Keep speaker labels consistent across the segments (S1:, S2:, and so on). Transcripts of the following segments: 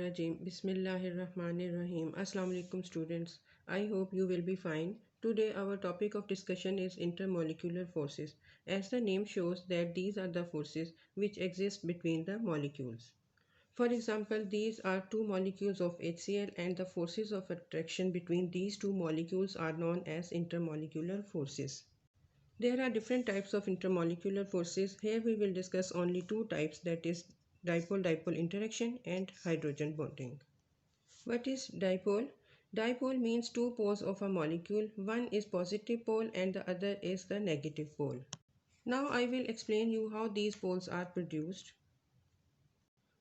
S1: Rajim. Bismillahirrahmanirrahim. Assalamu alaikum students. I hope you will be fine. Today our topic of discussion is intermolecular forces. As the name shows that these are the forces which exist between the molecules. For example, these are two molecules of HCl and the forces of attraction between these two molecules are known as intermolecular forces. There are different types of intermolecular forces. Here we will discuss only two types, that is dipole-dipole interaction and hydrogen bonding. What is dipole? Dipole means two poles of a molecule. One is positive pole and the other is the negative pole. Now I will explain you how these poles are produced.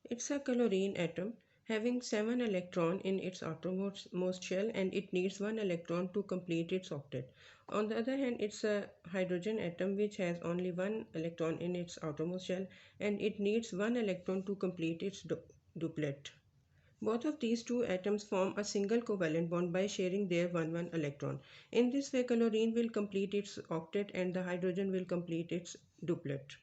S1: It's a chlorine atom having 7 electrons in its outermost shell and it needs 1 electron to complete its octet. On the other hand, it's a hydrogen atom which has only 1 electron in its outermost shell and it needs 1 electron to complete its duplet. Both of these two atoms form a single covalent bond by sharing their 1 electron. In this way, chlorine will complete its octet and the hydrogen will complete its duplet.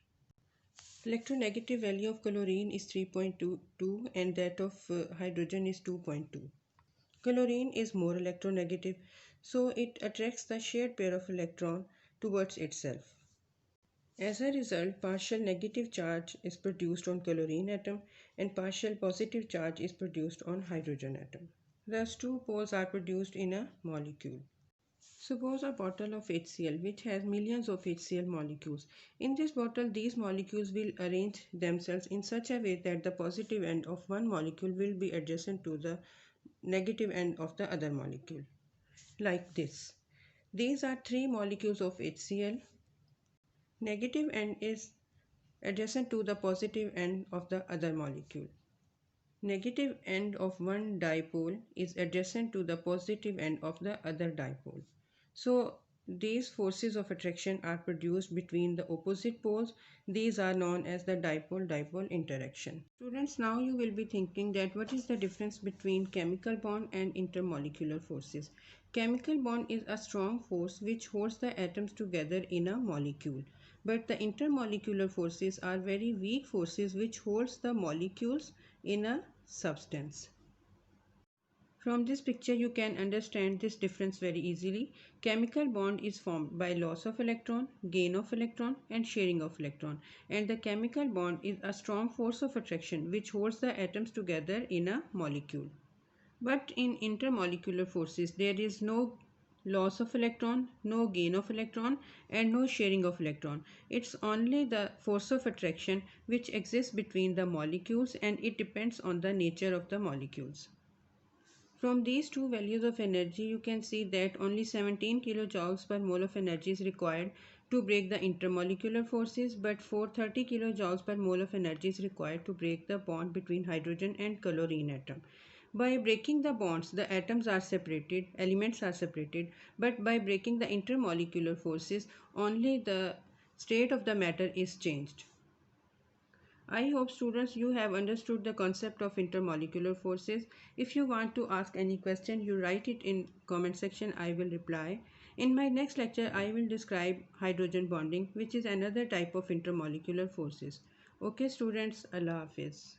S1: Electronegative value of chlorine is 3.22 and that of hydrogen is 2.2. Chlorine is more electronegative, so it attracts the shared pair of electrons towards itself. As a result, partial negative charge is produced on chlorine atom and partial positive charge is produced on hydrogen atom. Thus, two poles are produced in a molecule. Suppose a bottle of HCl which has millions of HCl molecules. In this bottle, these molecules will arrange themselves in such a way that the positive end of one molecule will be adjacent to the negative end of the other molecule. Like this. These are three molecules of HCl. Negative end is adjacent to the positive end of the other molecule. Negative end of one dipole is adjacent to the positive end of the other dipole. So these forces of attraction are produced between the opposite poles. These are known as the dipole-dipole interaction. Students, now you will be thinking that what is the difference between chemical bond and intermolecular forces? Chemical bond is a strong force which holds the atoms together in a molecule. But the intermolecular forces are very weak forces which holds the molecules in a substance. From this picture you can understand this difference very easily. Chemical bond is formed by loss of electron, gain of electron and sharing of electron, and the chemical bond is a strong force of attraction which holds the atoms together in a molecule. But in intermolecular forces there is no loss of electron, no gain of electron and no sharing of electron. It's only the force of attraction which exists between the molecules and it depends on the nature of the molecules. From these two values of energy, you can see that only 17 kilojoules per mole of energy is required to break the intermolecular forces, but 430 kilojoules per mole of energy is required to break the bond between hydrogen and chlorine atom. By breaking the bonds, the atoms are separated, elements are separated, but by breaking the intermolecular forces, only the state of the matter is changed. I hope students you have understood the concept of intermolecular forces. If you want to ask any question, you write it in comment section. I will reply. In my next lecture, I will describe hydrogen bonding, which is another type of intermolecular forces. Okay students, Allah Hafiz.